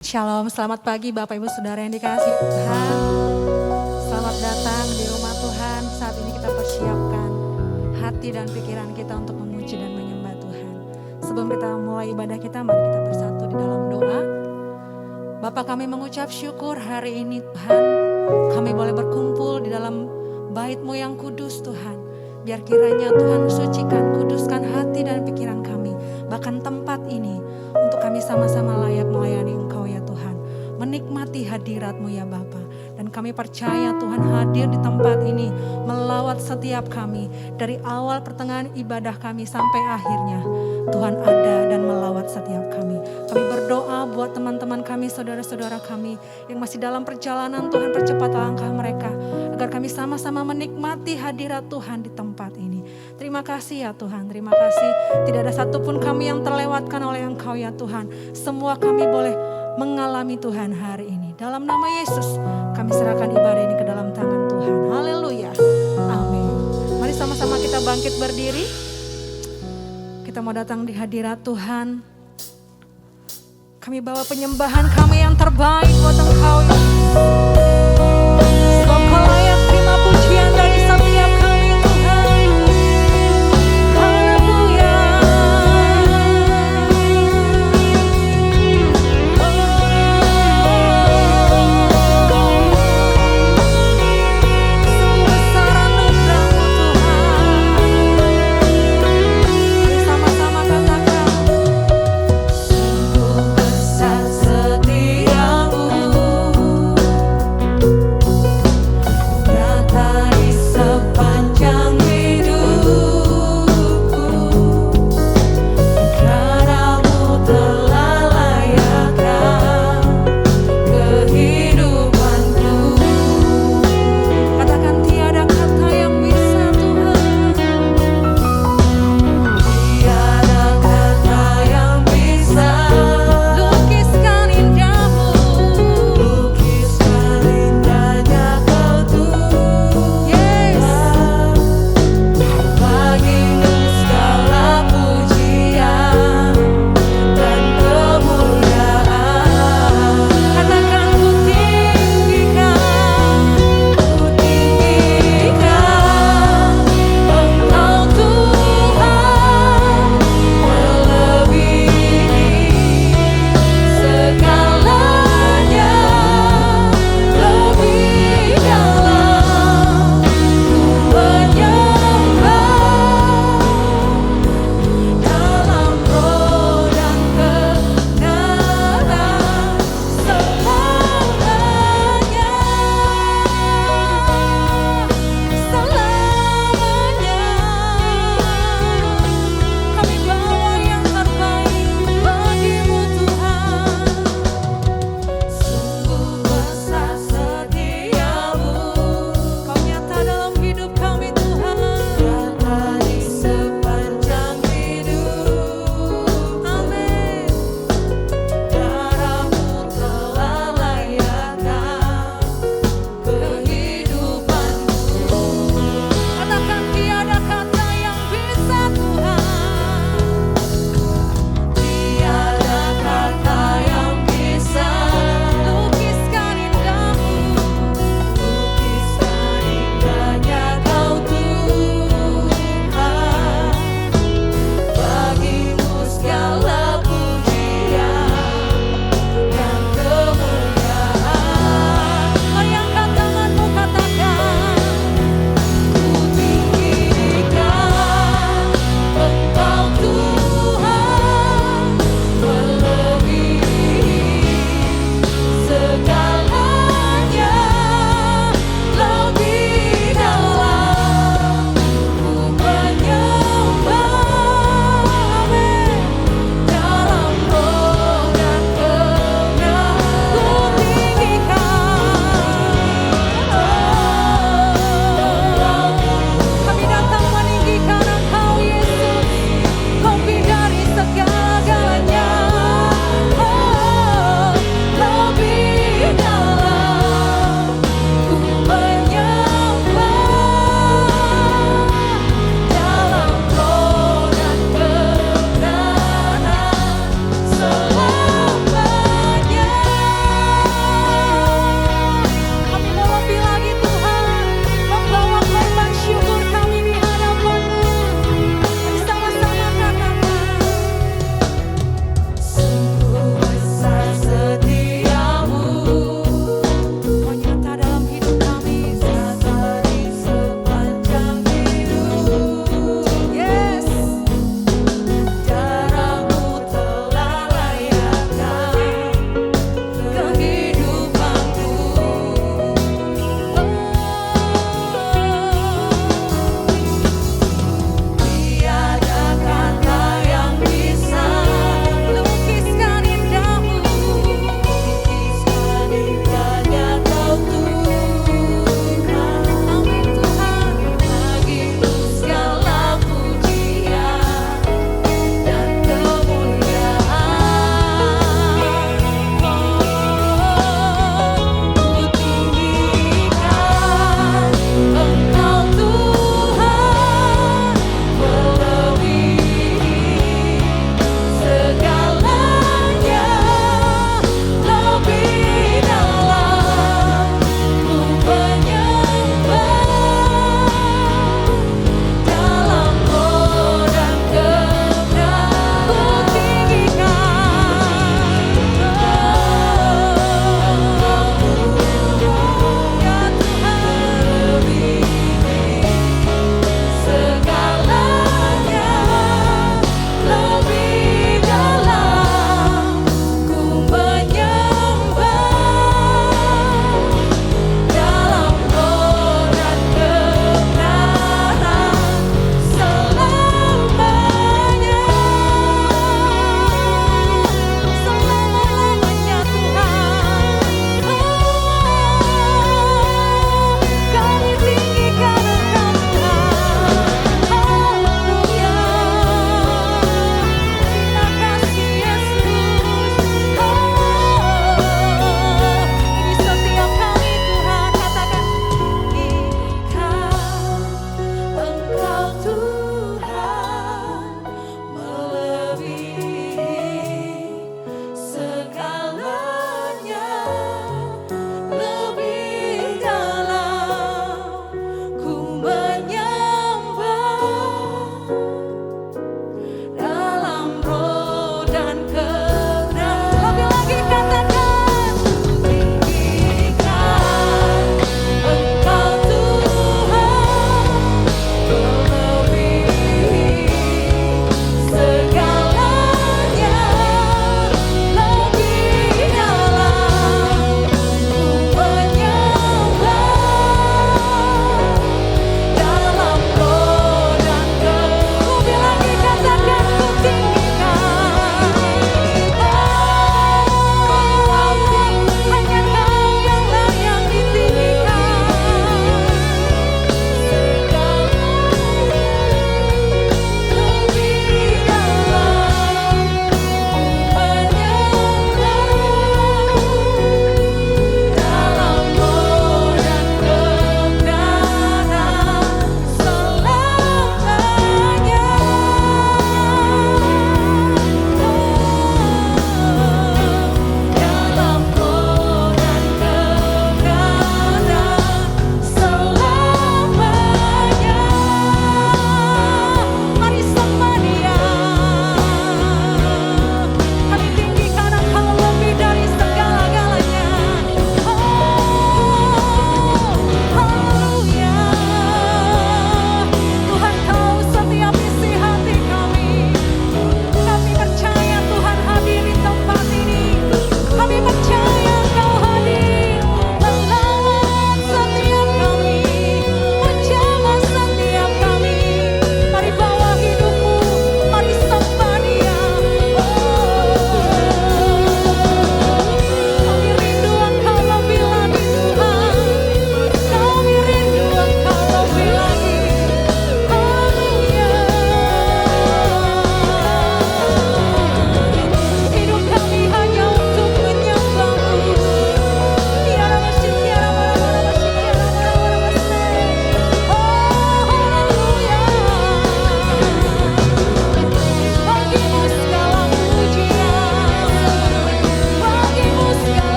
Shalom, selamat pagi Bapak Ibu Saudara yang dikasihi Tuhan. Selamat datang di rumah Tuhan. Saat ini kita persiapkan hati dan pikiran kita untuk memuji dan menyembah Tuhan. Sebelum kita mulai ibadah kita, mari kita bersatu di dalam doa. Bapak, kami mengucap syukur hari ini Tuhan. Kami boleh berkumpul di dalam bait-Mu yang kudus Tuhan. Biar kiranya Tuhan sucikan, kuduskan hati dan pikiran kami. Bahkan tempat ini untuk kami sama-sama layak melayani Engkau ya Tuhan. Menikmati hadirat-Mu ya Bapa. Dan kami percaya Tuhan hadir di tempat ini melawat setiap kami. Dari awal pertengahan ibadah kami sampai akhirnya. Tuhan ada dan melawat setiap kami. Kami berdoa buat teman-teman kami, saudara-saudara kami yang masih dalam perjalanan. Tuhan percepat langkah mereka. Agar kami sama-sama menikmati hadirat Tuhan di tempat ini. Terima kasih ya Tuhan, terima kasih. Tidak ada satupun kami yang terlewatkan oleh Engkau ya Tuhan. Semua kami boleh mengalami Tuhan hari ini. Dalam nama Yesus kami serahkan ibadah ini ke dalam tangan Tuhan. Haleluya, amin. Mari sama-sama kita bangkit berdiri. Kita mau datang di hadirat Tuhan. Kami bawa penyembahan kami yang terbaik buat Engkau ya Yesus. Sebab Kau layak terima pujian dari setiap kami Tuhan. Haleluya. Sungguh besar anugerah-Mu Tuhan. Mari sama-sama katakan. Sungguh besar setiamu.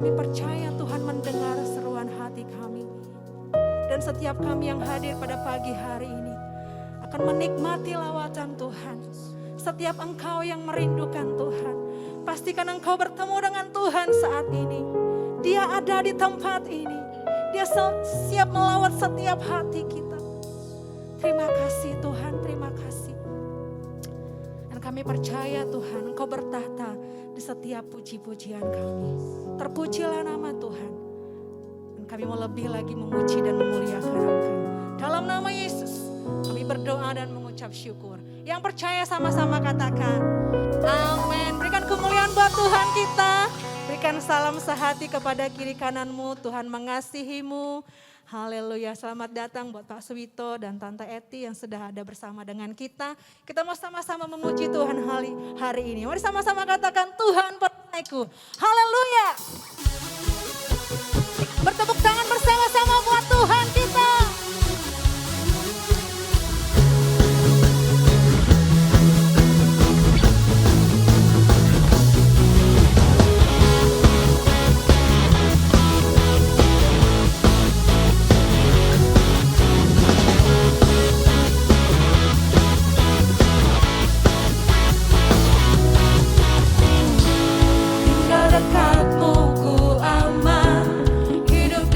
Kami percaya Tuhan mendengar seruan hati kami. Dan setiap kami yang hadir pada pagi hari ini akan menikmati lawatan Tuhan. Setiap engkau yang merindukan Tuhan, pastikan engkau bertemu dengan Tuhan saat ini. Dia ada di tempat ini. Dia siap melawat setiap hati kita. Terima kasih Tuhan, terima kasih. Dan kami percaya Tuhan, Engkau bertahta di setiap puji-pujian kami. Terpujilah nama Tuhan. Dan kami mau lebih lagi memuji dan memuliakan Engkau. Dalam nama Yesus, kami berdoa dan mengucap syukur. Yang percaya sama-sama katakan, amin. Berikan kemuliaan buat Tuhan kita. Berikan salam sehati kepada kiri kananmu, Tuhan mengasihimu. Haleluya, selamat datang buat Pak Suwito dan Tante Eti yang sudah ada bersama dengan kita. Kita mau sama-sama memuji Tuhan hari ini. Mari sama-sama katakan, Tuhan peranaiku. Haleluya. Bertepuk tangan bersama-sama buat Tuhan kita. Dekatmu ku aman, hidup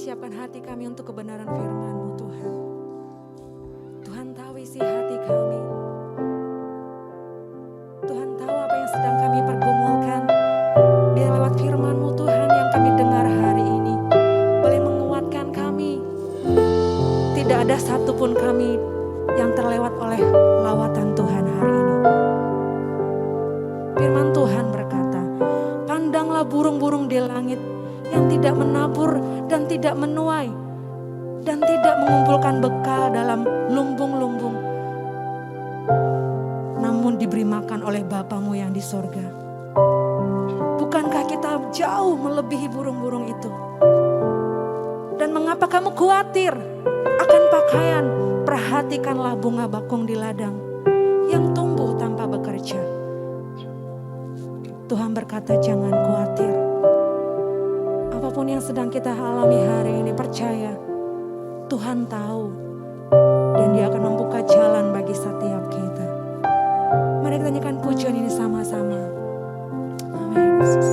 persiapkan hati kami untuk kebenaran firman-Mu Tuhan. Tuhan tahu isi hati kami. Tuhan tahu apa yang sedang kami pergumulkan. Biar lewat firman-Mu Tuhan yang kami dengar hari ini boleh menguatkan kami. Tidak ada satupun kami yang terlewat oleh lawatan Tuhan hari ini. Firman Tuhan berkata, pandanglah burung-burung di langit yang tidak menabur dan tidak menuai dan tidak mengumpulkan bekal dalam lumbung-lumbung, namun diberi makan oleh Bapamu yang di sorga. Bukankah kita jauh melebihi burung-burung itu? Dan mengapa kamu khawatir akan pakaian? Perhatikanlah bunga bakung di ladang yang tumbuh tanpa bekerja. Tuhan berkata, jangan khawatir. Apapun yang sedang kita alami hari ini, percaya Tuhan tahu dan Dia akan membuka jalan bagi setiap kita. Mari kita nyanyikan pujian ini sama-sama. Amin. Yesus.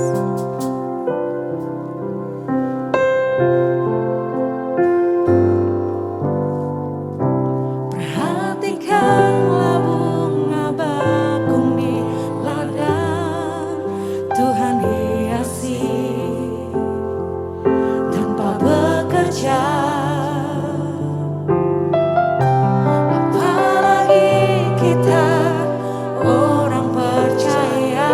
Perhatikanlah bunga bakung di ladang, Tuhan hiasi tanpa bekerja. Apalagi kita orang percaya,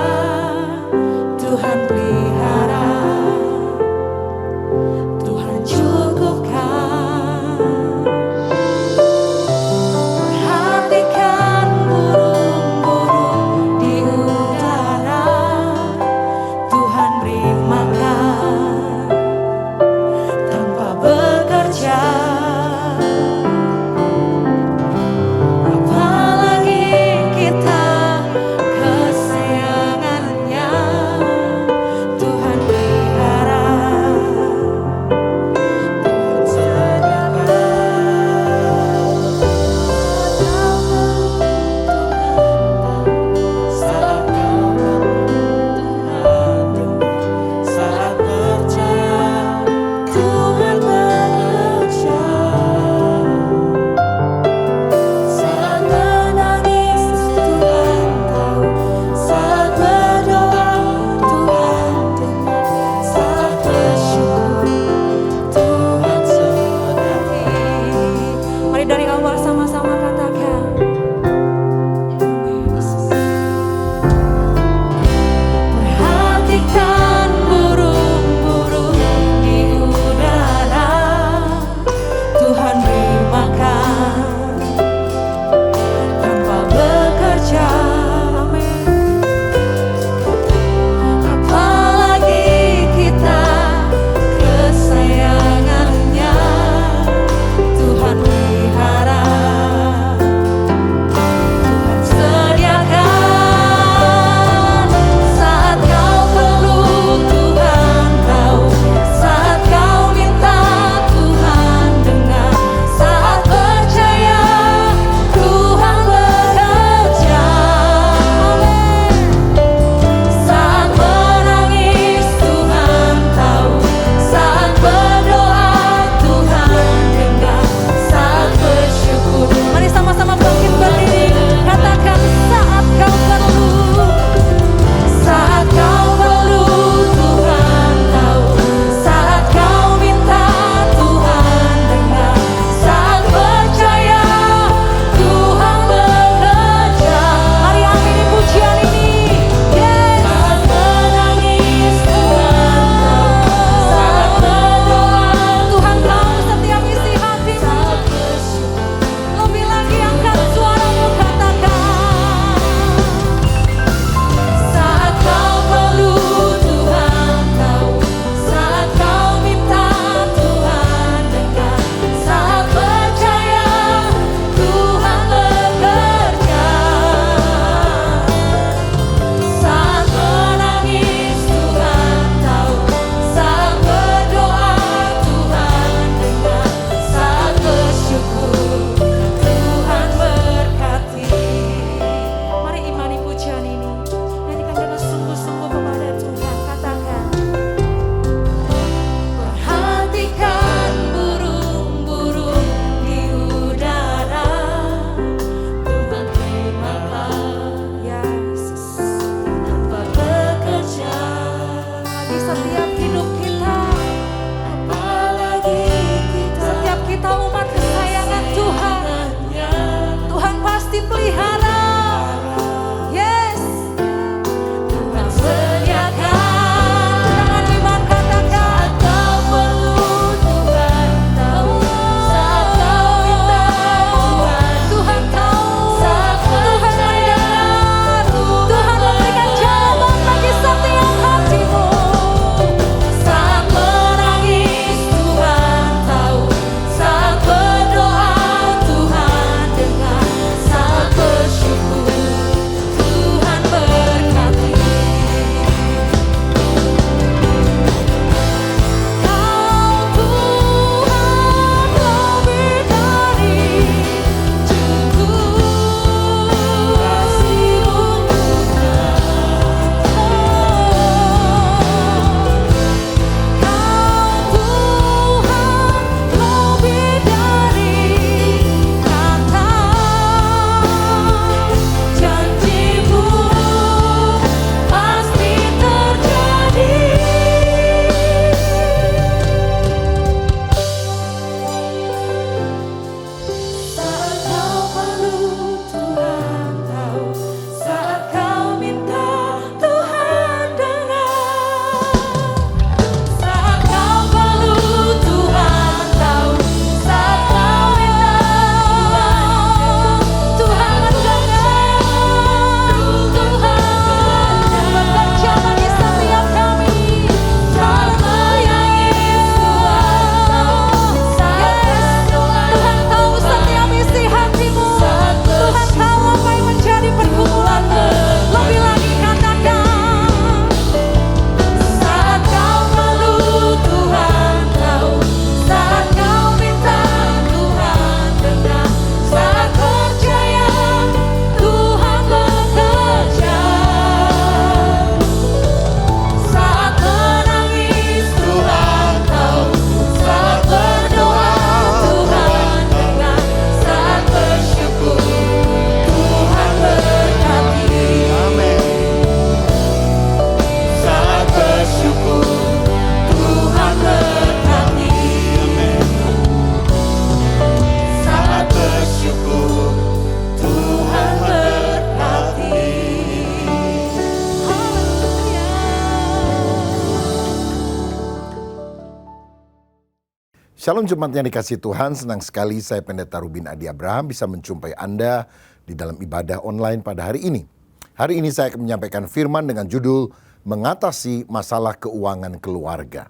Shalom jemaat yang dikasihi Tuhan, senang sekali saya Pendeta Rubin Adi Abraham bisa menjumpai Anda di dalam ibadah online pada hari ini. Hari ini saya akan menyampaikan firman dengan judul Mengatasi Masalah Keuangan Keluarga.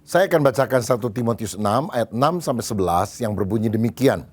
Saya akan bacakan 1 Timotius 6 ayat 6-11 yang berbunyi demikian.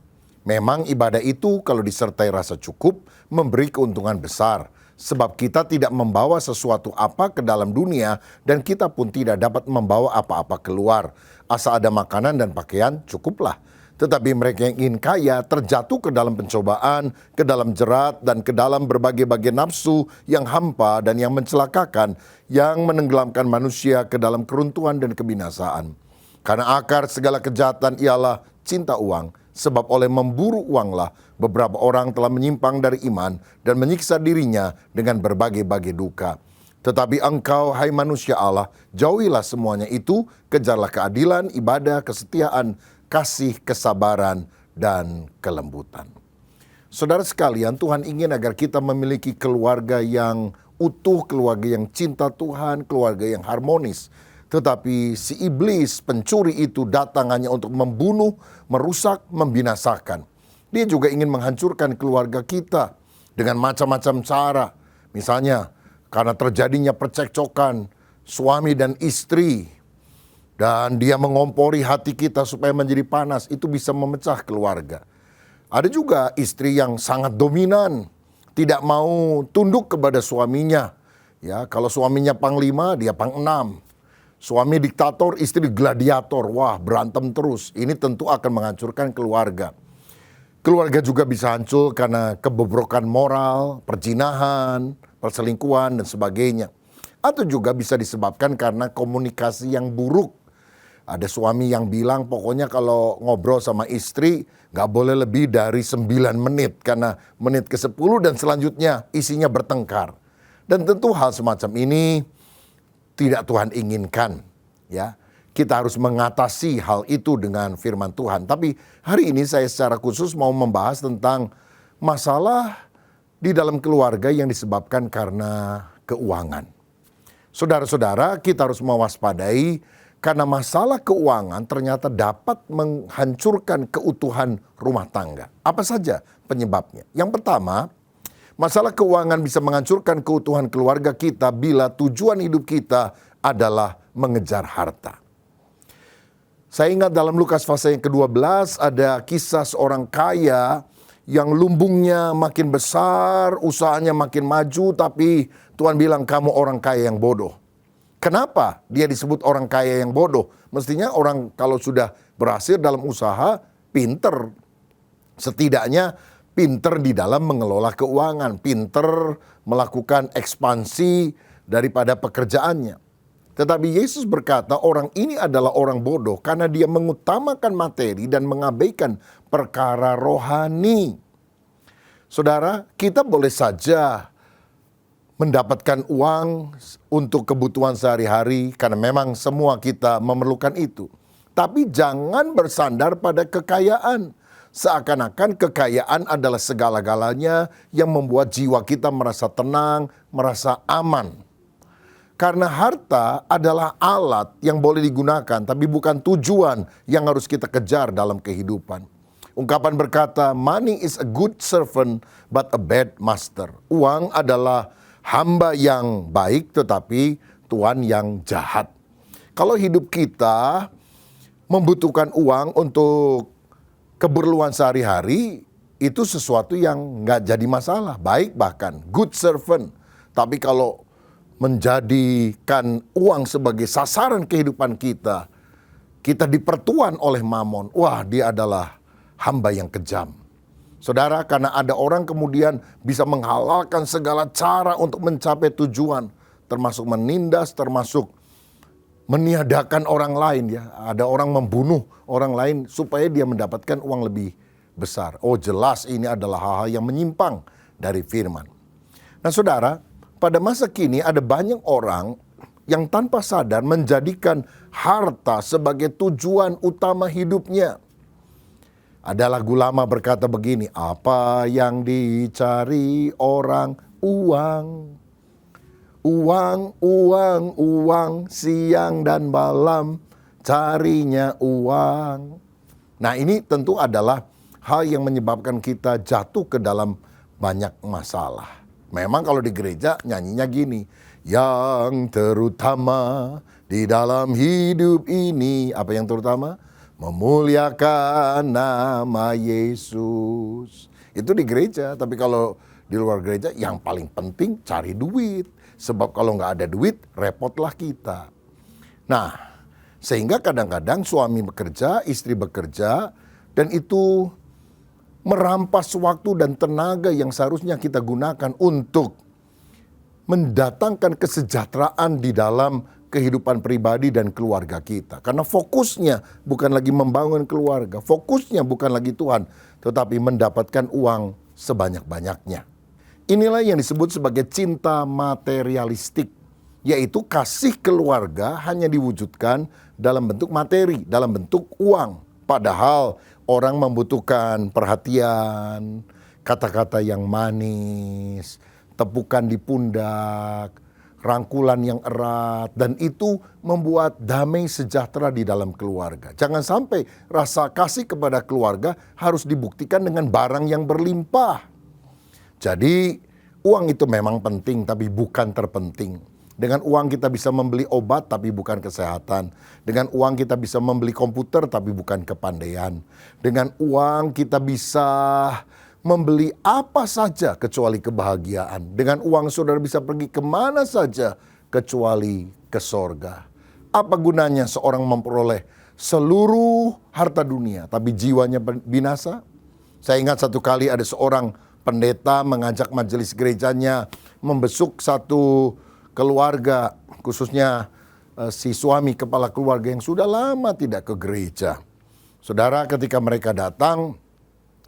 Memang ibadah itu kalau disertai rasa cukup memberi keuntungan besar. Sebab kita tidak membawa sesuatu apa ke dalam dunia dan kita pun tidak dapat membawa apa-apa keluar. Asal ada makanan dan pakaian cukuplah. Tetapi mereka yang ingin kaya terjatuh ke dalam pencobaan, ke dalam jerat dan ke dalam berbagai-bagai nafsu yang hampa dan yang mencelakakan, yang menenggelamkan manusia ke dalam keruntuhan dan kebinasaan. Karena akar segala kejahatan ialah cinta uang. Sebab oleh memburu uanglah beberapa orang telah menyimpang dari iman dan menyiksa dirinya dengan berbagai-bagai duka. Tetapi engkau, hai manusia Allah, jauhilah semuanya itu, kejarlah keadilan, ibadah, kesetiaan, kasih, kesabaran, dan kelembutan. Saudara sekalian, Tuhan ingin agar kita memiliki keluarga yang utuh, keluarga yang cinta Tuhan, keluarga yang harmonis. Tetapi si iblis, pencuri itu datang hanya untuk membunuh, merusak, membinasakan. Dia juga ingin menghancurkan keluarga kita dengan macam-macam cara. Misalnya, karena terjadinya percekcokan suami dan istri, dan dia mengompori hati kita supaya menjadi panas, itu bisa memecah keluarga. Ada juga istri yang sangat dominan, tidak mau tunduk kepada suaminya. Ya, kalau suaminya panglima, dia pangenam. Suami diktator, istri gladiator. Wah, berantem terus. Ini tentu akan menghancurkan keluarga. Keluarga juga bisa hancur karena kebobrokan moral, perzinahan, perselingkuhan, dan sebagainya. Atau juga bisa disebabkan karena komunikasi yang buruk. Ada suami yang bilang pokoknya kalau ngobrol sama istri gak boleh lebih dari 9 menit. Karena menit ke-10 dan selanjutnya isinya bertengkar. Dan tentu hal semacam ini tidak Tuhan inginkan, ya. Kita harus mengatasi hal itu dengan firman Tuhan. Tapi hari ini saya secara khusus mau membahas tentang masalah di dalam keluarga yang disebabkan karena keuangan. Saudara-saudara, kita harus mewaspadai karena masalah keuangan ternyata dapat menghancurkan keutuhan rumah tangga. Apa saja penyebabnya? Yang pertama, masalah keuangan bisa menghancurkan keutuhan keluarga kita bila tujuan hidup kita adalah mengejar harta. Saya ingat dalam Lukas pasal yang ke-12 ada kisah seorang kaya yang lumbungnya makin besar, usahanya makin maju, tapi Tuhan bilang kamu orang kaya yang bodoh. Kenapa dia disebut orang kaya yang bodoh? Mestinya orang kalau sudah berhasil dalam usaha, pinter. Setidaknya pinter di dalam mengelola keuangan, pinter melakukan ekspansi daripada pekerjaannya. Tetapi Yesus berkata orang ini adalah orang bodoh karena dia mengutamakan materi dan mengabaikan perkara rohani. Saudara, kita boleh saja mendapatkan uang untuk kebutuhan sehari-hari karena memang semua kita memerlukan itu. Tapi jangan bersandar pada kekayaan. Seakan-akan kekayaan adalah segala-galanya yang membuat jiwa kita merasa tenang, merasa aman. Karena harta adalah alat yang boleh digunakan, tapi bukan tujuan yang harus kita kejar dalam kehidupan. Ungkapan berkata, money is a good servant but a bad master. Uang adalah hamba yang baik tetapi tuan yang jahat. Kalau hidup kita membutuhkan uang untuk keperluan sehari-hari, itu sesuatu yang nggak jadi masalah, baik bahkan good servant. Tapi kalau menjadikan uang sebagai sasaran kehidupan kita, kita dipertuan oleh mamon, wah dia adalah hamba yang kejam. Saudara, karena ada orang kemudian bisa menghalalkan segala cara untuk mencapai tujuan, termasuk menindas, termasuk meniadakan orang lain, ya. Ada orang membunuh orang lain supaya dia mendapatkan uang lebih besar. Oh, jelas ini adalah hal-hal yang menyimpang dari firman. Nah, saudara, pada masa kini ada banyak orang yang tanpa sadar menjadikan harta sebagai tujuan utama hidupnya. Ada lagu lama berkata begini, apa yang dicari orang? Uang. Uang, uang, uang, siang dan malam carinya uang. Nah, ini tentu adalah hal yang menyebabkan kita jatuh ke dalam banyak masalah. Memang kalau di gereja nyanyinya gini, yang terutama di dalam hidup ini, apa yang terutama? Memuliakan nama Yesus. Itu di gereja, tapi kalau di luar gereja yang paling penting cari duit. Sebab kalau nggak ada duit, repotlah kita. Nah, sehingga kadang-kadang suami bekerja, istri bekerja, dan itu merampas waktu dan tenaga yang seharusnya kita gunakan untuk mendatangkan kesejahteraan di dalam kehidupan pribadi dan keluarga kita. Karena fokusnya bukan lagi membangun keluarga, fokusnya bukan lagi Tuhan, tetapi mendapatkan uang sebanyak-banyaknya. Inilah yang disebut sebagai cinta materialistik, yaitu kasih keluarga hanya diwujudkan dalam bentuk materi, dalam bentuk uang. Padahal orang membutuhkan perhatian, kata-kata yang manis, tepukan di pundak, rangkulan yang erat, dan itu membuat damai sejahtera di dalam keluarga. Jangan sampai rasa kasih kepada keluarga harus dibuktikan dengan barang yang berlimpah. Jadi uang itu memang penting tapi bukan terpenting. Dengan uang kita bisa membeli obat tapi bukan kesehatan. Dengan uang kita bisa membeli komputer tapi bukan kepandaian. Dengan uang kita bisa membeli apa saja kecuali kebahagiaan. Dengan uang saudara bisa pergi kemana saja kecuali ke sorga. Apa gunanya seorang memperoleh seluruh harta dunia tapi jiwanya binasa? Saya ingat satu kali ada seorang pendeta mengajak majelis gerejanya membesuk satu keluarga, khususnya si suami kepala keluarga yang sudah lama tidak ke gereja. Saudara, ketika mereka datang,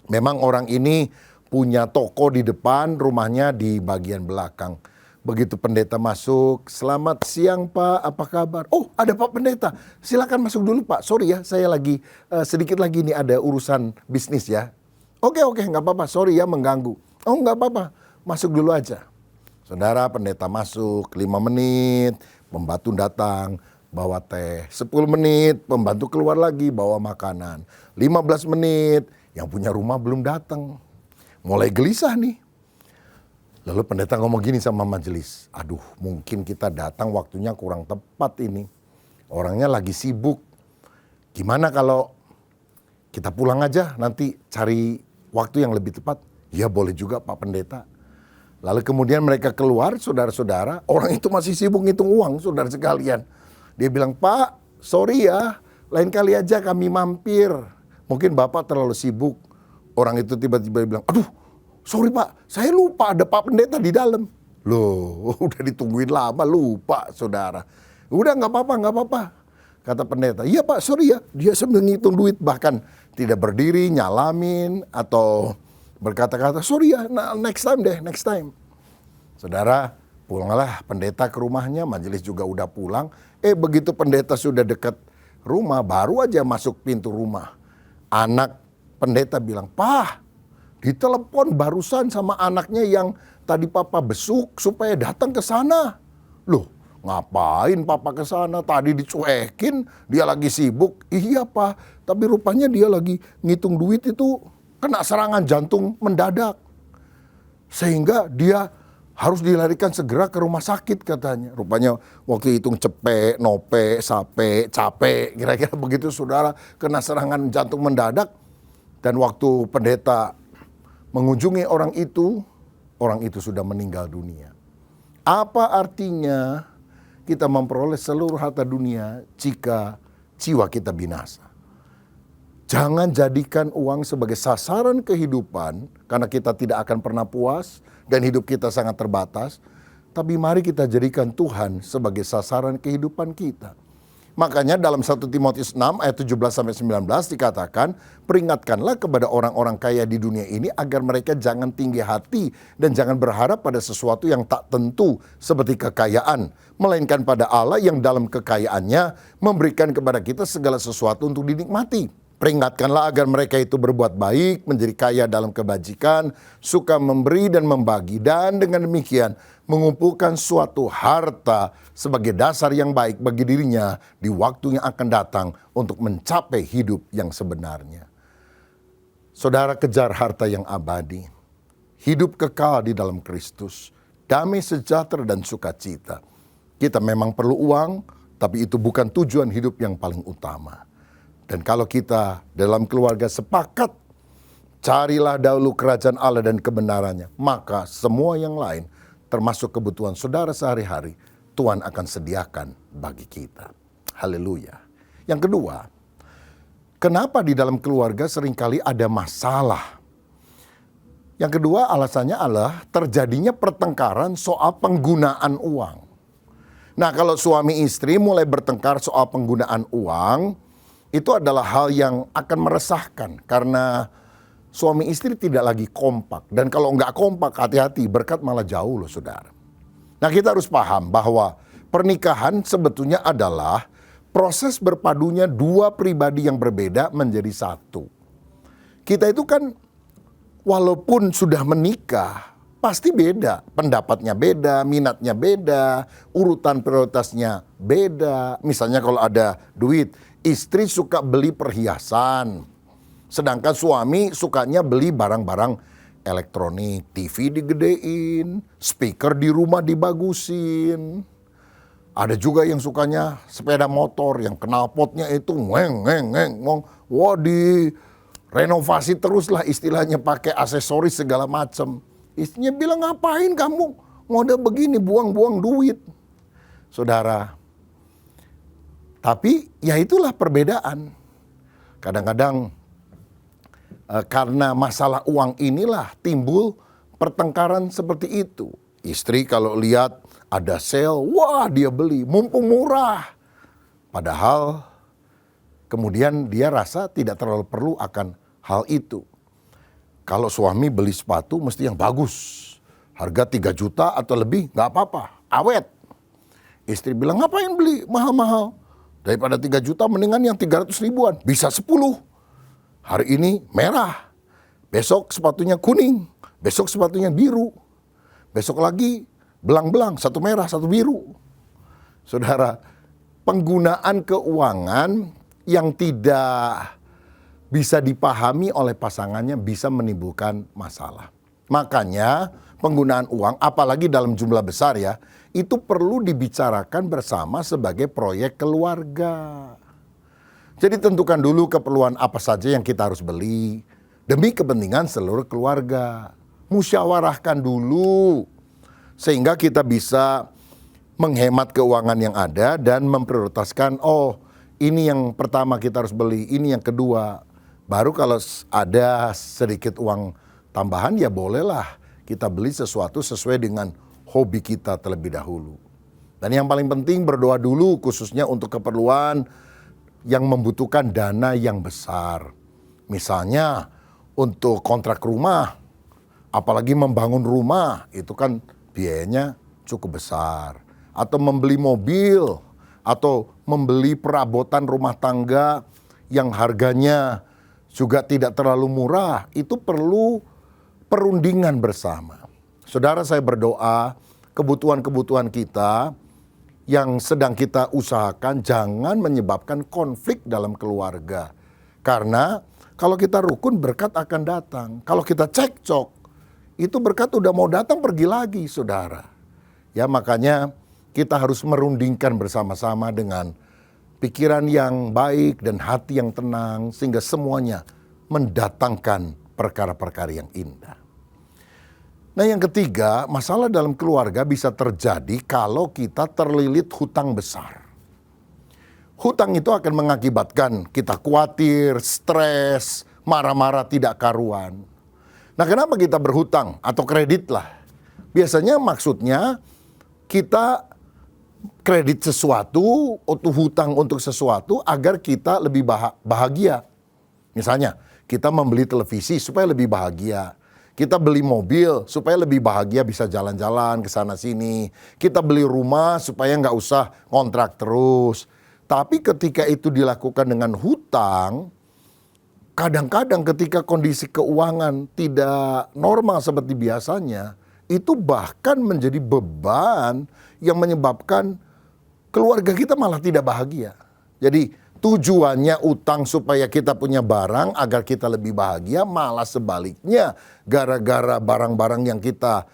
memang orang ini punya toko di depan, rumahnya di bagian belakang. Begitu pendeta masuk, "Selamat siang Pak, apa kabar?" "Oh, ada Pak Pendeta, silakan masuk dulu Pak. Sorry ya, saya lagi sedikit lagi nih ada urusan bisnis ya." Oke, nggak apa-apa, sorry ya mengganggu." "Oh, nggak apa-apa, masuk dulu aja." Saudara, pendeta masuk 5 menit, pembantu datang bawa teh. 10 menit, pembantu keluar lagi bawa makanan. 15 menit, yang punya rumah belum datang. Mulai gelisah nih. Lalu pendeta ngomong gini sama majelis, "Aduh, mungkin kita datang waktunya kurang tepat ini. Orangnya lagi sibuk. Gimana kalau kita pulang aja, nanti cari waktu yang lebih tepat?" "Ya boleh juga Pak Pendeta." Lalu kemudian mereka keluar, saudara-saudara, orang itu masih sibuk ngitung uang, saudara sekalian. Dia bilang, "Pak, sorry ya, lain kali aja kami mampir. Mungkin Bapak terlalu sibuk." Orang itu tiba-tiba bilang, "Aduh, sorry Pak, saya lupa ada Pak Pendeta di dalam." Loh, udah ditungguin lama, lupa saudara. "Udah nggak apa-apa, kata pendeta. "Iya Pak, sorry ya." Dia sambil ngitung duit, bahkan tidak berdiri, nyalamin, atau berkata-kata, "Sorry ya, next time." Saudara, pulanglah pendeta ke rumahnya, majelis juga udah pulang. Begitu pendeta sudah dekat rumah, baru aja masuk pintu rumah, anak pendeta bilang, "Pak, ditelepon barusan sama anaknya yang tadi Papa besuk supaya datang ke sana." "Loh, ngapain Papa ke sana? Tadi dicuekin, dia lagi sibuk." "Iya Pak, tapi rupanya dia lagi ngitung duit itu kena serangan jantung mendadak. Sehingga dia harus dilarikan segera ke rumah sakit," katanya. Rupanya waktu hitung cepek, nope, sape, capek, kira-kira begitu saudara, kena serangan jantung mendadak. Dan waktu pendeta mengunjungi orang itu sudah meninggal dunia. Apa artinya kita memperoleh seluruh harta dunia jika jiwa kita binasa? Jangan jadikan uang sebagai sasaran kehidupan karena kita tidak akan pernah puas dan hidup kita sangat terbatas. Tapi mari kita jadikan Tuhan sebagai sasaran kehidupan kita. Makanya dalam 1 Timotius 6 ayat 17-19 dikatakan, "Peringatkanlah kepada orang-orang kaya di dunia ini agar mereka jangan tinggi hati dan jangan berharap pada sesuatu yang tak tentu seperti kekayaan. Melainkan pada Allah yang dalam kekayaannya memberikan kepada kita segala sesuatu untuk dinikmati." Peringatkanlah agar mereka itu berbuat baik, menjadi kaya dalam kebajikan, suka memberi dan membagi, dan dengan demikian mengumpulkan suatu harta sebagai dasar yang baik bagi dirinya di waktu yang akan datang untuk mencapai hidup yang sebenarnya. Saudara, kejar harta yang abadi, hidup kekal di dalam Kristus, damai sejahtera dan sukacita. Kita memang perlu uang, tapi itu bukan tujuan hidup yang paling utama. Dan kalau kita dalam keluarga sepakat, carilah dahulu kerajaan Allah dan kebenarannya, maka semua yang lain, termasuk kebutuhan saudara sehari-hari, Tuhan akan sediakan bagi kita. Haleluya. Yang kedua, kenapa di dalam keluarga seringkali ada masalah? Yang kedua alasannya adalah terjadinya pertengkaran soal penggunaan uang. Nah, kalau suami istri mulai bertengkar soal penggunaan uang, itu adalah hal yang akan meresahkan karena suami istri tidak lagi kompak. Dan kalau nggak kompak, hati-hati, berkat malah jauh loh saudara. Nah, kita harus paham bahwa pernikahan sebetulnya adalah proses berpadunya dua pribadi yang berbeda menjadi satu. Kita itu kan walaupun sudah menikah, pasti beda. Pendapatnya beda, minatnya beda, urutan prioritasnya beda. Misalnya kalau ada duit, istri suka beli perhiasan, sedangkan suami sukanya beli barang-barang elektronik, TV digedein, speaker di rumah dibagusin. Ada juga yang sukanya sepeda motor yang knalpotnya itu wah di renovasi terus lah istilahnya, pakai aksesoris segala macam. Istrinya bilang, ngapain kamu model begini, buang-buang duit. Saudara, tapi ya itulah perbedaan. Kadang-kadang karena masalah uang inilah timbul pertengkaran seperti itu. Istri kalau lihat ada sale, wah dia beli, mumpung murah. Padahal kemudian dia rasa tidak terlalu perlu akan hal itu. Kalau suami beli sepatu mesti yang bagus. Harga 3 juta atau lebih gak apa-apa, awet. Istri bilang, ngapain beli mahal-mahal? Daripada 3 juta mendingan yang 300 ribuan, bisa 10. Hari ini merah, besok sepatunya kuning, besok sepatunya biru. Besok lagi belang-belang, satu merah, satu biru. Saudara, penggunaan keuangan yang tidak bisa dipahami oleh pasangannya bisa menimbulkan masalah. Makanya penggunaan uang, apalagi dalam jumlah besar ya, itu perlu dibicarakan bersama sebagai proyek keluarga. Jadi tentukan dulu keperluan apa saja yang kita harus beli demi kepentingan seluruh keluarga. Musyawarahkan dulu sehingga kita bisa menghemat keuangan yang ada dan memprioritaskan, oh ini yang pertama kita harus beli, ini yang kedua. Baru kalau ada sedikit uang tambahan ya bolehlah kita beli sesuatu sesuai dengan hobi kita terlebih dahulu. Dan yang paling penting berdoa dulu khususnya untuk keperluan yang membutuhkan dana yang besar. Misalnya untuk kontrak rumah, apalagi membangun rumah, itu kan biayanya cukup besar. Atau membeli mobil, atau membeli perabotan rumah tangga yang harganya juga tidak terlalu murah, itu perlu perundingan bersama. Saudara, saya berdoa kebutuhan-kebutuhan kita yang sedang kita usahakan jangan menyebabkan konflik dalam keluarga. Karena kalau kita rukun, berkat akan datang. Kalau kita cekcok, itu berkat udah mau datang pergi lagi, saudara. Ya, makanya kita harus merundingkan bersama-sama dengan pikiran yang baik dan hati yang tenang sehingga semuanya mendatangkan perkara-perkara yang indah. Nah, yang ketiga, masalah dalam keluarga bisa terjadi kalau kita terlilit hutang besar. Hutang itu akan mengakibatkan kita khawatir, stres, marah-marah tidak karuan. Nah, kenapa kita berhutang atau kredit lah? Biasanya maksudnya kita kredit sesuatu atau hutang untuk sesuatu agar kita lebih bahagia. Misalnya, kita membeli televisi supaya lebih bahagia. Kita beli mobil supaya lebih bahagia bisa jalan-jalan ke sana sini. Kita beli rumah supaya nggak usah kontrak terus. Tapi ketika itu dilakukan dengan hutang, kadang-kadang ketika kondisi keuangan tidak normal seperti biasanya, itu bahkan menjadi beban yang menyebabkan keluarga kita malah tidak bahagia. Jadi tujuannya utang supaya kita punya barang agar kita lebih bahagia, malah sebaliknya gara-gara barang-barang yang kita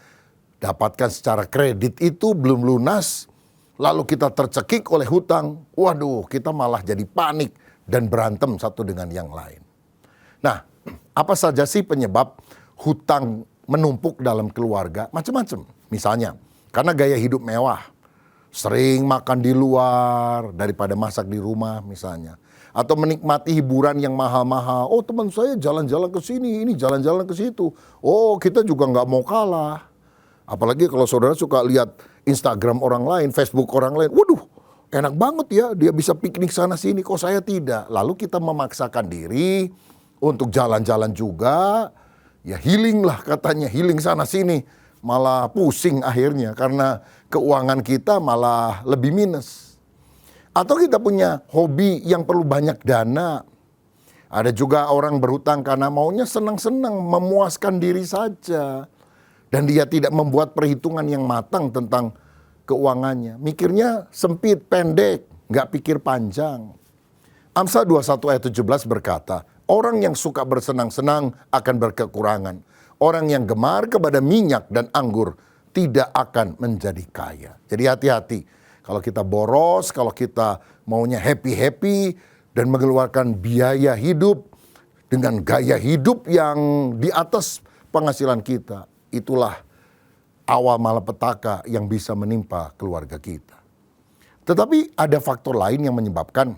dapatkan secara kredit itu belum lunas, lalu kita tercekik oleh hutang, waduh kita malah jadi panik dan berantem satu dengan yang lain. Nah, apa saja sih penyebab hutang menumpuk dalam keluarga? Macam-macam. Misalnya, karena gaya hidup mewah, sering makan di luar daripada masak di rumah misalnya. Atau menikmati hiburan yang mahal-mahal. Oh teman saya jalan-jalan ke sini, ini jalan-jalan ke situ. Oh kita juga nggak mau kalah. Apalagi kalau saudara suka lihat Instagram orang lain, Facebook orang lain. Waduh, enak banget ya, dia bisa piknik sana sini, kok saya tidak. Lalu kita memaksakan diri untuk jalan-jalan juga, ya healing lah katanya, healing sana sini. Malah pusing akhirnya karena keuangan kita malah lebih minus. Atau kita punya hobi yang perlu banyak dana. Ada juga orang berhutang karena maunya senang-senang, memuaskan diri saja. Dan dia tidak membuat perhitungan yang matang tentang keuangannya. Mikirnya sempit, pendek, nggak pikir panjang. Amsal 21 ayat 17 berkata, orang yang suka bersenang-senang akan berkekurangan. Orang yang gemar kepada minyak dan anggur tidak akan menjadi kaya. Jadi hati-hati. Kalau kita boros, kalau kita maunya happy-happy dan mengeluarkan biaya hidup dengan gaya hidup yang di atas penghasilan kita. Itulah awal malapetaka yang bisa menimpa keluarga kita. Tetapi ada faktor lain yang menyebabkan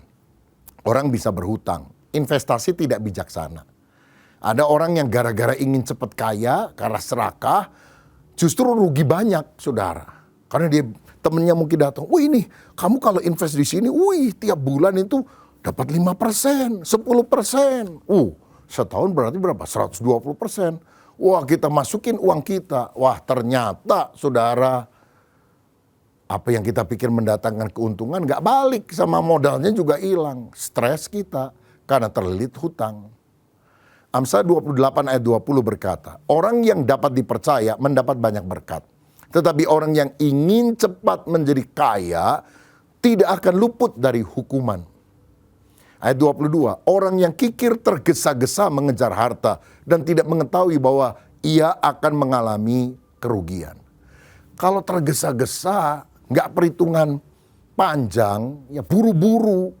orang bisa berhutang. Investasi tidak bijaksana. Ada orang yang gara-gara ingin cepat kaya karena serakah, justru rugi banyak, saudara. Karena dia temennya mungkin datang, wih ini kamu kalau invest di sini, wih tiap bulan itu dapat 5%, 10%. Setahun berarti berapa? 120%. Wah kita masukin uang kita. Wah ternyata saudara, apa yang kita pikir mendatangkan keuntungan gak balik, sama modalnya juga hilang. Stres kita karena terlilit hutang. Amsal 28 ayat 20 berkata, orang yang dapat dipercaya mendapat banyak berkat. Tetapi orang yang ingin cepat menjadi kaya tidak akan luput dari hukuman. Ayat 22, orang yang kikir tergesa-gesa mengejar harta dan tidak mengetahui bahwa ia akan mengalami kerugian. Kalau tergesa-gesa, nggak perhitungan panjang, ya buru-buru,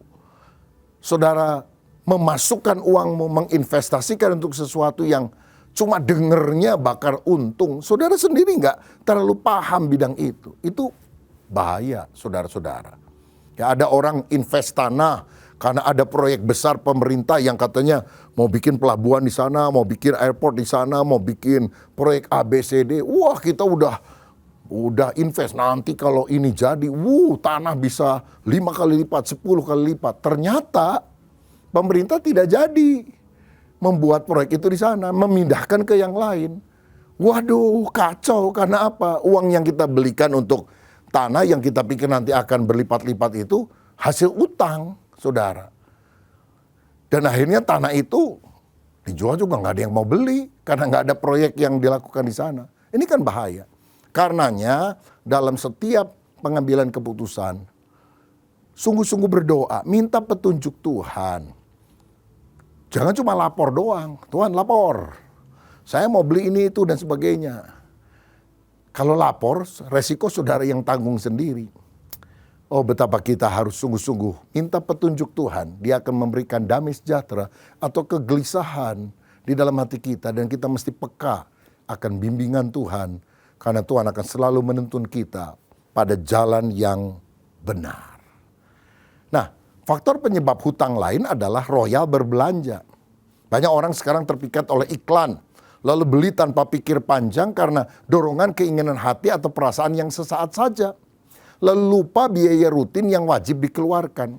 saudara memasukkan uangmu, menginvestasikan untuk sesuatu yang cuma dengernya bakar untung. Saudara sendiri nggak terlalu paham bidang itu. Itu bahaya, saudara-saudara. Ya ada orang invest tanah karena ada proyek besar pemerintah yang katanya mau bikin pelabuhan di sana, mau bikin airport di sana, mau bikin proyek ABCD. Wah kita udah invest, nanti kalau ini jadi, tanah bisa 5 kali lipat, 10 kali lipat. Ternyata pemerintah tidak jadi membuat proyek itu di sana, memindahkan ke yang lain. Waduh, kacau karena apa? Uang yang kita belikan untuk tanah yang kita pikir nanti akan berlipat-lipat itu hasil utang, saudara. Dan akhirnya tanah itu dijual juga nggak ada yang mau beli karena nggak ada proyek yang dilakukan di sana. Ini kan bahaya. Karenanya dalam setiap pengambilan keputusan, sungguh-sungguh berdoa, minta petunjuk Tuhan. Jangan cuma lapor doang, Tuhan lapor, saya mau beli ini itu dan sebagainya. Kalau lapor, resiko saudara yang tanggung sendiri. Oh betapa kita harus sungguh-sungguh minta petunjuk Tuhan. Dia akan memberikan damai sejahtera atau kegelisahan di dalam hati kita. Dan kita mesti peka akan bimbingan Tuhan. Karena Tuhan akan selalu menuntun kita pada jalan yang benar. Nah, faktor penyebab hutang lain adalah royal berbelanja. Banyak orang sekarang terpikat oleh iklan, lalu beli tanpa pikir panjang karena dorongan keinginan hati atau perasaan yang sesaat saja. Lalu lupa biaya rutin yang wajib dikeluarkan.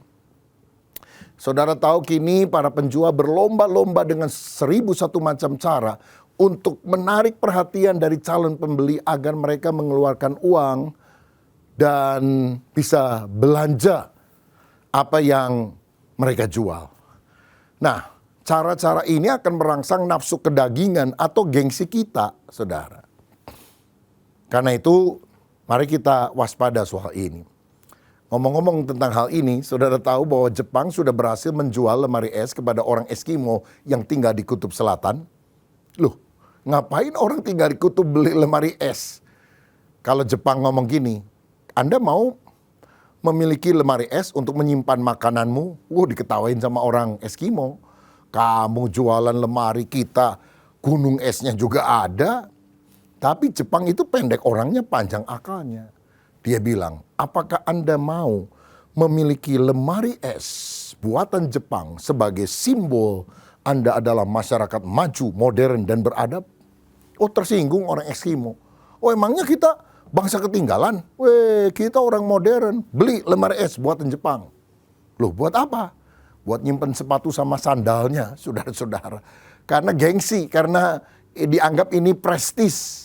Saudara tahu kini para penjual berlomba-lomba dengan 1001 macam cara untuk menarik perhatian dari calon pembeli agar mereka mengeluarkan uang dan bisa belanja apa yang mereka jual. Nah, cara-cara ini akan merangsang nafsu kedagingan atau gengsi kita, saudara. Karena itu, mari kita waspada soal ini. Ngomong-ngomong tentang hal ini, saudara tahu bahwa Jepang sudah berhasil menjual lemari es kepada orang Eskimo yang tinggal di Kutub Selatan? Loh, ngapain orang tinggal di Kutub beli lemari es? Kalau Jepang ngomong gini, Anda mau memiliki lemari es untuk menyimpan makananmu? Diketawain sama orang Eskimo. Kamu jualan lemari kita, gunung esnya juga ada. Tapi Jepang itu pendek orangnya, panjang akalnya. Dia bilang, apakah Anda mau memiliki lemari es buatan Jepang sebagai simbol Anda adalah masyarakat maju, modern, dan beradab? Tersinggung orang Eskimo. Emangnya kita bangsa ketinggalan? Kita orang modern, beli lemari es buatan Jepang. Loh, buat apa? Buat nyimpen sepatu sama sandalnya, saudara-saudara. Karena gengsi, karena dianggap ini prestis.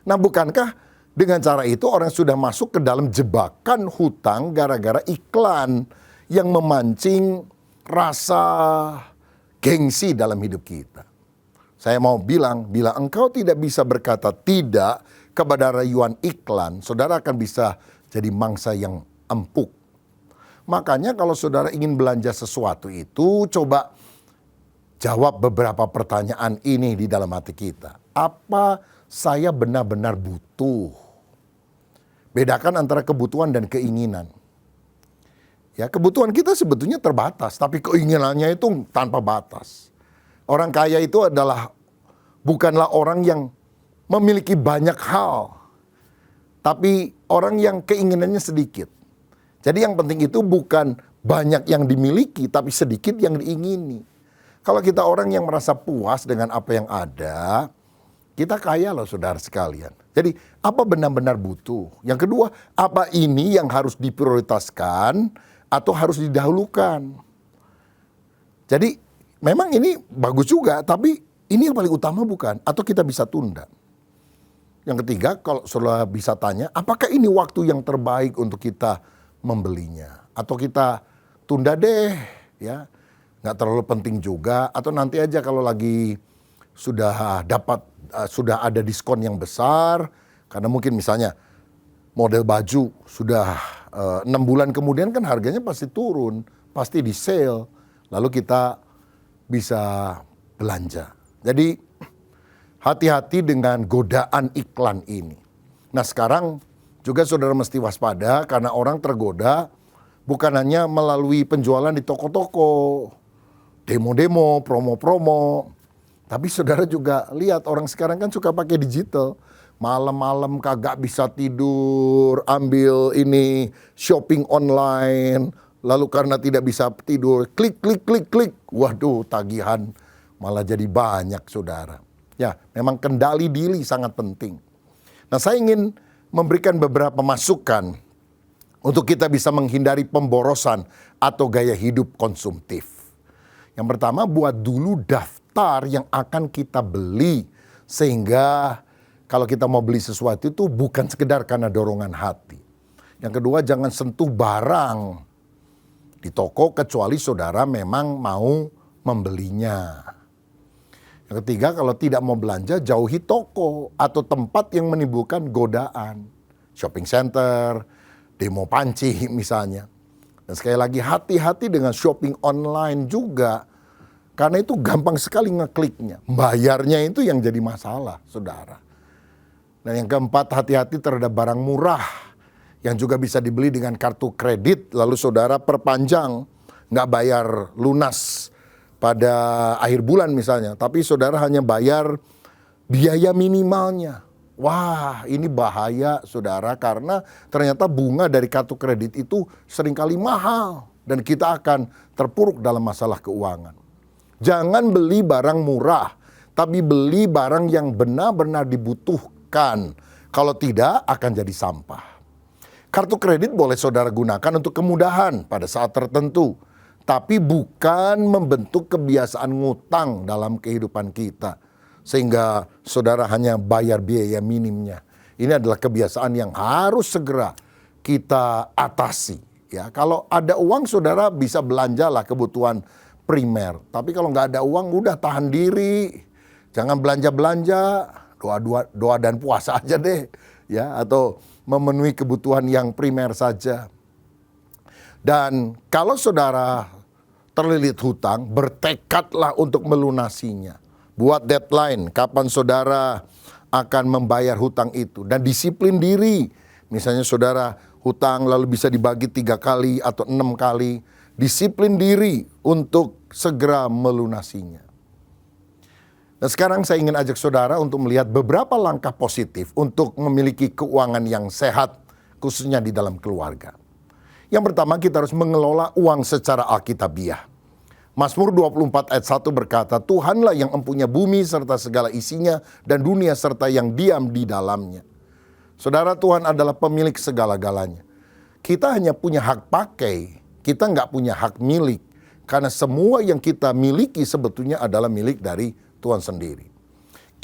Nah, bukankah dengan cara itu orang sudah masuk ke dalam jebakan hutang gara-gara iklan yang memancing rasa gengsi dalam hidup kita. Saya mau bilang, bila engkau tidak bisa berkata tidak kepada rayuan iklan, saudara akan bisa jadi mangsa yang empuk. Makanya kalau saudara ingin belanja sesuatu itu, coba jawab beberapa pertanyaan ini di dalam hati kita. Apa saya benar-benar butuh? Bedakan antara kebutuhan dan keinginan. Ya, kebutuhan kita sebetulnya terbatas, tapi keinginannya itu tanpa batas. Orang kaya itu bukanlah orang yang memiliki banyak hal, tapi orang yang keinginannya sedikit. Jadi yang penting itu bukan banyak yang dimiliki, tapi sedikit yang diingini. Kalau kita orang yang merasa puas dengan apa yang ada, kita kaya loh saudara sekalian. Jadi apa benar-benar butuh? Yang kedua, apa ini yang harus diprioritaskan atau harus didahulukan? Jadi memang ini bagus juga, tapi ini yang paling utama bukan? Atau kita bisa tunda? Yang ketiga, kalau saudara bisa tanya, apakah ini waktu yang terbaik untuk kita membelinya? Atau kita tunda deh, ya, nggak terlalu penting juga. Atau nanti aja kalau lagi sudah ada diskon yang besar, karena mungkin misalnya model baju sudah 6 bulan kemudian kan harganya pasti turun, pasti di sale, lalu kita bisa belanja. Jadi hati-hati dengan godaan iklan ini. Nah sekarang juga saudara mesti waspada karena orang tergoda bukan hanya melalui penjualan di toko-toko, demo-demo, promo-promo. Tapi saudara juga lihat orang sekarang kan suka pakai digital. Malam-malam kagak bisa tidur, ambil ini shopping online. Lalu karena tidak bisa tidur, klik. Waduh, tagihan malah jadi banyak saudara. Ya, memang kendali diri sangat penting. Nah, saya ingin memberikan beberapa masukan untuk kita bisa menghindari pemborosan atau gaya hidup konsumtif. Yang pertama, buat dulu daftar yang akan kita beli. Sehingga kalau kita mau beli sesuatu itu bukan sekedar karena dorongan hati. Yang kedua, jangan sentuh barang di toko kecuali saudara memang mau membelinya. Yang ketiga, kalau tidak mau belanja, jauhi toko atau tempat yang menimbulkan godaan. Shopping center, demo panci misalnya. Dan sekali lagi, hati-hati dengan shopping online juga. Karena itu gampang sekali ngekliknya. Bayarnya itu yang jadi masalah, saudara. Dan yang keempat, hati-hati terhadap barang murah yang juga bisa dibeli dengan kartu kredit. Lalu saudara perpanjang, nggak bayar lunas pada akhir bulan misalnya. Tapi saudara hanya bayar biaya minimalnya. Wah, ini bahaya saudara, karena ternyata bunga dari kartu kredit itu seringkali mahal. Dan kita akan terpuruk dalam masalah keuangan. Jangan beli barang murah, tapi beli barang yang benar-benar dibutuhkan. Kalau tidak, akan jadi sampah. Kartu kredit boleh saudara gunakan untuk kemudahan pada saat tertentu. Tapi bukan membentuk kebiasaan ngutang dalam kehidupan kita. Sehingga saudara hanya bayar biaya minimnya. Ini adalah kebiasaan yang harus segera kita atasi. Ya, kalau ada uang saudara bisa belanjalah kebutuhan primer. Tapi kalau nggak ada uang, udah tahan diri. Jangan belanja-belanja, doa dan puasa aja deh. Ya, atau memenuhi kebutuhan yang primer saja. Dan kalau saudara terlilit hutang, bertekadlah untuk melunasinya. Buat deadline, kapan saudara akan membayar hutang itu. Dan disiplin diri. Misalnya saudara hutang lalu bisa dibagi 3 kali atau 6 kali. Disiplin diri untuk segera melunasinya. Nah, sekarang saya ingin ajak saudara untuk melihat beberapa langkah positif untuk memiliki keuangan yang sehat, khususnya di dalam keluarga. Yang pertama, kita harus mengelola uang secara alkitabiah. Mazmur 24 ayat 1 berkata, Tuhanlah yang empunya bumi serta segala isinya dan dunia serta yang diam di dalamnya. Saudara, Tuhan adalah pemilik segala-galanya. Kita hanya punya hak pakai, kita nggak punya hak milik. Karena semua yang kita miliki sebetulnya adalah milik dari Tuhan sendiri.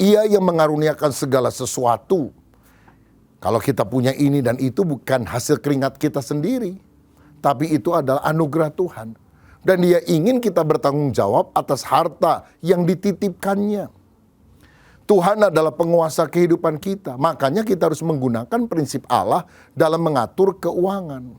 Ia yang mengaruniakan segala sesuatu. Kalau kita punya ini dan itu bukan hasil keringat kita sendiri. Tapi itu adalah anugerah Tuhan. Dan Dia ingin kita bertanggung jawab atas harta yang dititipkannya. Tuhan adalah penguasa kehidupan kita. Makanya kita harus menggunakan prinsip Allah dalam mengatur keuangan.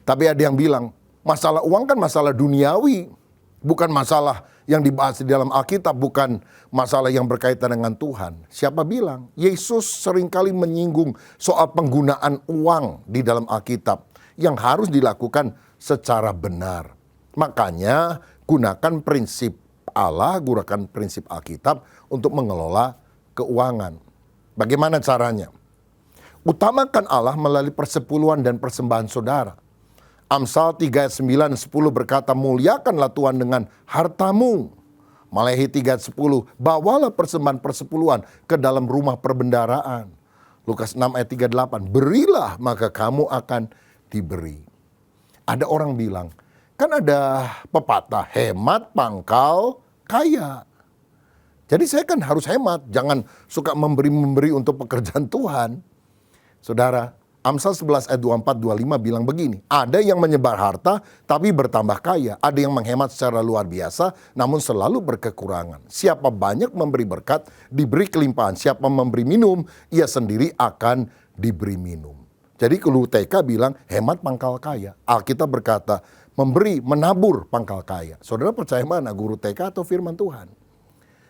Tapi ada yang bilang, masalah uang kan masalah duniawi. Bukan masalah yang dibahas di dalam Alkitab, bukan masalah yang berkaitan dengan Tuhan. Siapa bilang? Yesus seringkali menyinggung soal penggunaan uang di dalam Alkitab yang harus dilakukan secara benar. Makanya gunakan prinsip Allah, gunakan prinsip Alkitab untuk mengelola keuangan. Bagaimana caranya? Utamakan Allah melalui persepuluhan dan persembahan saudara. Amsal 3 ayat 9 10 berkata, muliakanlah Tuhan dengan hartamu. Maleakhi 3 ayat 10, bawalah persembahan persepuluhan ke dalam rumah perbendaraan. Lukas 6 ayat 38, berilah maka kamu akan diberi. Ada orang bilang, kan ada pepatah, hemat pangkal kaya. Jadi saya kan harus hemat, jangan suka memberi-memberi untuk pekerjaan Tuhan. Saudara, Amsal 11 ayat 24-25 bilang begini, ada yang menyebar harta tapi bertambah kaya, ada yang menghemat secara luar biasa namun selalu berkekurangan. Siapa banyak memberi berkat, diberi kelimpahan. Siapa memberi minum, ia sendiri akan diberi minum. Jadi kalau TK bilang hemat pangkal kaya. Alkitab berkata memberi, menabur pangkal kaya. Saudara percaya mana, guru TK atau firman Tuhan?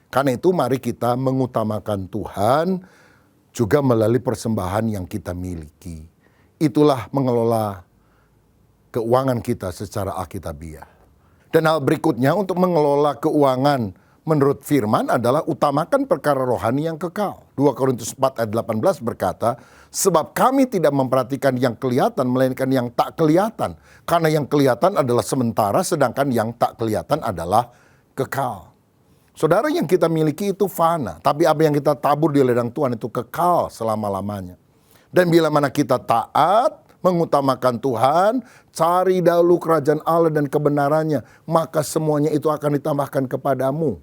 Karena itu mari kita mengutamakan Tuhan juga melalui persembahan yang kita miliki. Itulah mengelola keuangan kita secara alkitabiah. Dan hal berikutnya untuk mengelola keuangan menurut firman adalah utamakan perkara rohani yang kekal. 2 Korintus 4 ayat 18 berkata, sebab kami tidak memperhatikan yang kelihatan melainkan yang tak kelihatan. Karena yang kelihatan adalah sementara sedangkan yang tak kelihatan adalah kekal. Saudara, yang kita miliki itu fana, tapi apa yang kita tabur di ladang Tuhan itu kekal selama-lamanya. Dan bila mana kita taat, mengutamakan Tuhan, cari dahulu kerajaan Allah dan kebenarannya, maka semuanya itu akan ditambahkan kepadamu.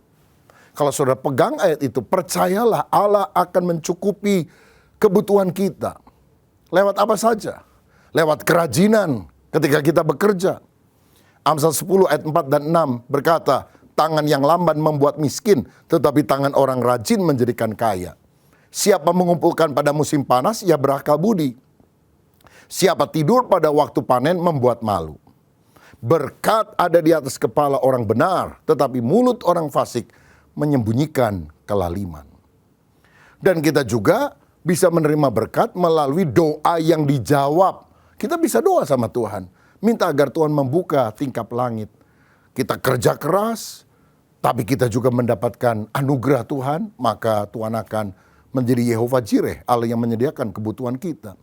Kalau saudara pegang ayat itu, percayalah Allah akan mencukupi kebutuhan kita. Lewat apa saja? Lewat kerajinan ketika kita bekerja. Amsal 10 ayat 4 dan 6 berkata, tangan yang lamban membuat miskin, tetapi tangan orang rajin menjadikan kaya. Siapa mengumpulkan pada musim panas, ia berakal budi. Siapa tidur pada waktu panen membuat malu. Berkat ada di atas kepala orang benar, tetapi mulut orang fasik menyembunyikan kelaliman. Dan kita juga bisa menerima berkat melalui doa yang dijawab. Kita bisa doa sama Tuhan, minta agar Tuhan membuka tingkap langit. Kita kerja keras, tapi kita juga mendapatkan anugerah Tuhan, maka Tuhan akan menjadi Yehova Jireh, Allah yang menyediakan kebutuhan kita.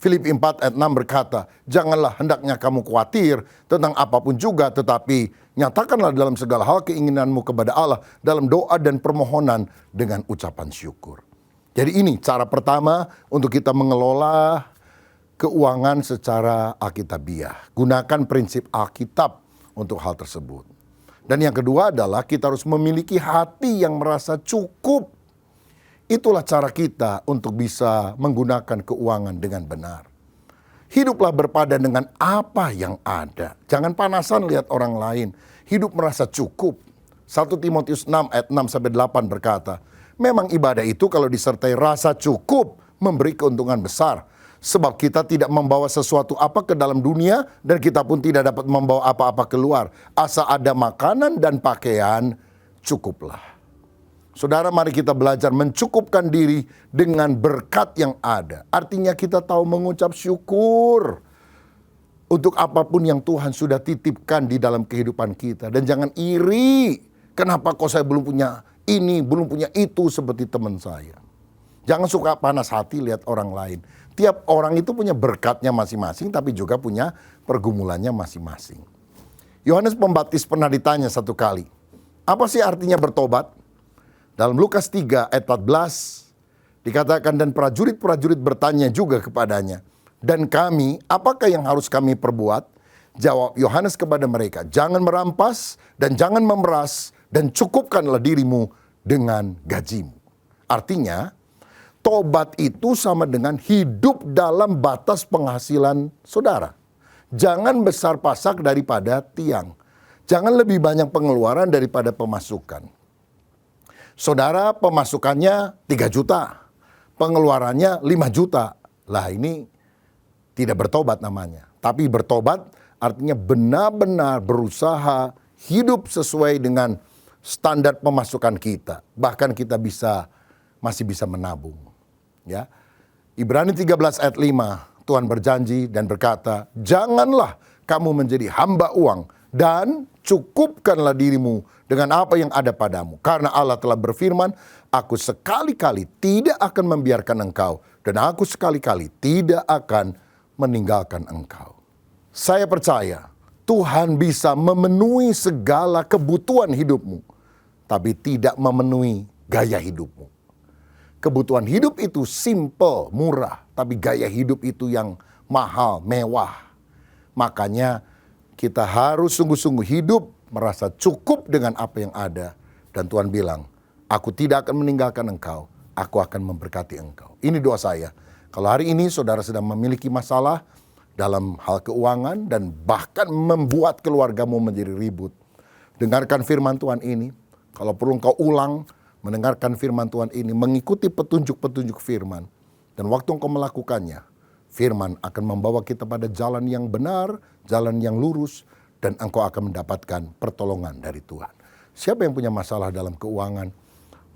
Filipi 4 ayat 6 berkata, janganlah hendaknya kamu khawatir tentang apapun juga, tetapi nyatakanlah dalam segala hal keinginanmu kepada Allah dalam doa dan permohonan dengan ucapan syukur. Jadi ini cara pertama untuk kita mengelola keuangan secara alkitabiah. Gunakan prinsip Alkitab untuk hal tersebut. Dan yang kedua adalah kita harus memiliki hati yang merasa cukup. Itulah cara kita untuk bisa menggunakan keuangan dengan benar. Hiduplah berpadan dengan apa yang ada. Jangan panasan lihat orang lain. hidup merasa cukup. 1 Timotius 6 ayat 6-8 berkata, memang ibadah itu kalau disertai rasa cukup memberi keuntungan besar. Sebab kita tidak membawa sesuatu apa ke dalam dunia dan kita pun tidak dapat membawa apa-apa keluar. Asal ada makanan dan pakaian, cukuplah. Saudara, mari kita belajar mencukupkan diri dengan berkat yang ada. Artinya kita tahu mengucap syukur untuk apapun yang Tuhan sudah titipkan di dalam kehidupan kita. Dan jangan iri. Kenapa kok saya belum punya ini, belum punya itu seperti teman saya. Jangan suka panas hati lihat orang lain. Tiap orang itu punya berkatnya masing-masing, tapi juga punya pergumulannya masing-masing. Yohanes Pembaptis pernah ditanya satu kali, apa sih artinya bertobat? Dalam Lukas 3 ayat 14 dikatakan, dan prajurit-prajurit bertanya juga kepadanya, dan kami, apakah yang harus kami perbuat? Jawab Yohanes kepada mereka, jangan merampas dan jangan memeras, dan cukupkanlah dirimu dengan gajimu. Artinya, tobat itu sama dengan hidup dalam batas penghasilan saudara. Jangan besar pasak daripada tiang. Jangan lebih banyak pengeluaran daripada pemasukan. Saudara pemasukannya 3 juta, pengeluarannya 5 juta. Lah ini tidak bertobat namanya. Tapi bertobat artinya benar-benar berusaha hidup sesuai dengan standar pemasukan kita. Bahkan kita masih bisa menabung. Ya. Ibrani 13 ayat 5, Tuhan berjanji dan berkata, janganlah kamu menjadi hamba uang dan cukupkanlah dirimu dengan apa yang ada padamu. Karena Allah telah berfirman, aku sekali-kali tidak akan membiarkan engkau dan aku sekali-kali tidak akan meninggalkan engkau. Saya percaya Tuhan bisa memenuhi segala kebutuhan hidupmu, tapi tidak memenuhi gaya hidupmu. Kebutuhan hidup itu simple, murah, tapi gaya hidup itu yang mahal, mewah. Makanya kita harus sungguh-sungguh hidup merasa cukup dengan apa yang ada. Dan Tuhan bilang, aku tidak akan meninggalkan engkau, aku akan memberkati engkau. Ini doa saya. Kalau hari ini saudara sedang memiliki masalah dalam hal keuangan dan bahkan membuat keluargamu menjadi ribut, dengarkan firman Tuhan ini. Kalau perlu engkau ulang, mendengarkan firman Tuhan ini, mengikuti petunjuk-petunjuk firman. Dan waktu engkau melakukannya, firman akan membawa kita pada jalan yang benar, jalan yang lurus, dan engkau akan mendapatkan pertolongan dari Tuhan. Siapa yang punya masalah dalam keuangan,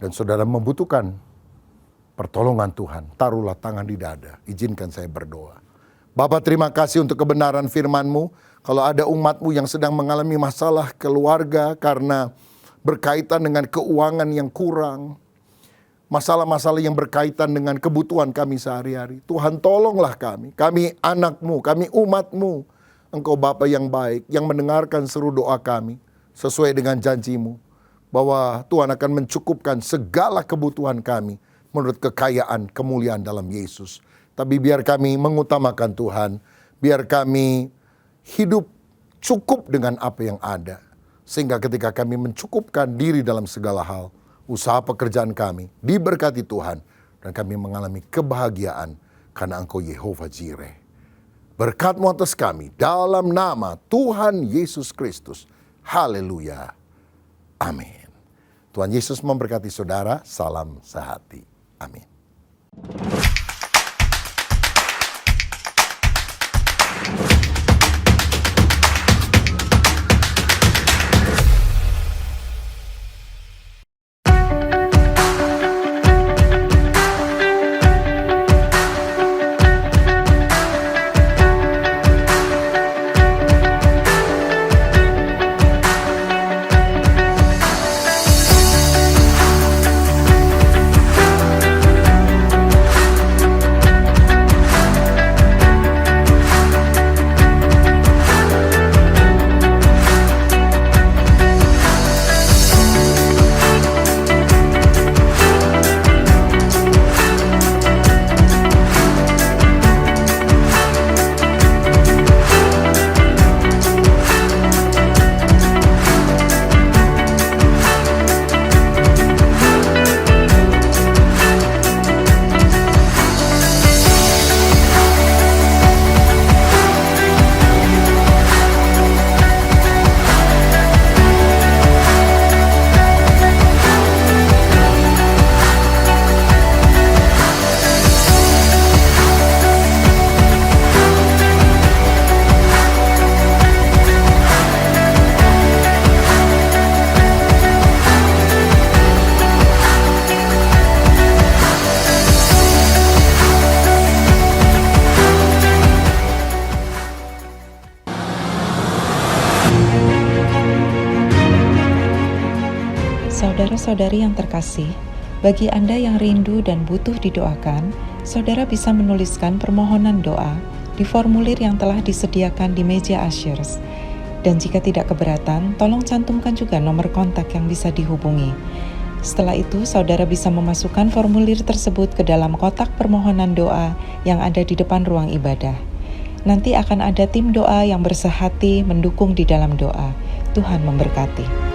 dan saudara membutuhkan pertolongan Tuhan, taruhlah tangan di dada, izinkan saya berdoa. Bapa, terima kasih untuk kebenaran firman-Mu. Kalau ada umat-Mu yang sedang mengalami masalah keluarga karena berkaitan dengan keuangan yang kurang, masalah-masalah yang berkaitan dengan kebutuhan kami sehari-hari, Tuhan tolonglah kami anak-Mu, kami umat-Mu. Engkau Bapa yang baik, yang mendengarkan seru doa kami, sesuai dengan janji-Mu, bahwa Tuhan akan mencukupkan segala kebutuhan kami, menurut kekayaan kemuliaan dalam Yesus. Tapi biar kami mengutamakan Tuhan, biar kami hidup cukup dengan apa yang ada. Sehingga ketika kami mencukupkan diri dalam segala hal, usaha pekerjaan kami diberkati Tuhan, dan kami mengalami kebahagiaan karena Engkau Yehova Jireh. Berkat-Mu atas kami dalam nama Tuhan Yesus Kristus. Haleluya. Amin. Tuhan Yesus memberkati saudara. Salam sehati. Amin. Saudara-saudari yang terkasih, bagi Anda yang rindu dan butuh didoakan, saudara bisa menuliskan permohonan doa di formulir yang telah disediakan di meja ushers. Dan jika tidak keberatan, tolong cantumkan juga nomor kontak yang bisa dihubungi. Setelah itu, saudara bisa memasukkan formulir tersebut ke dalam kotak permohonan doa yang ada di depan ruang ibadah. Nanti akan ada tim doa yang bersehati mendukung di dalam doa. Tuhan memberkati.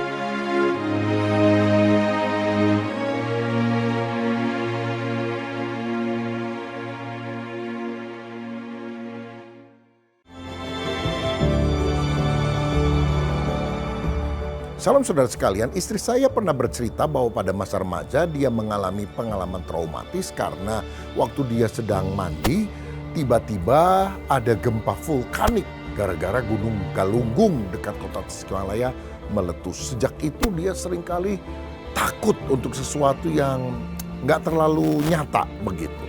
Salam saudara sekalian, istri saya pernah bercerita bahwa pada masa remaja dia mengalami pengalaman traumatis karena waktu dia sedang mandi, tiba-tiba ada gempa vulkanik gara-gara Gunung Galunggung dekat kota Tasikmalaya meletus. Sejak itu dia seringkali takut untuk sesuatu yang nggak terlalu nyata begitu.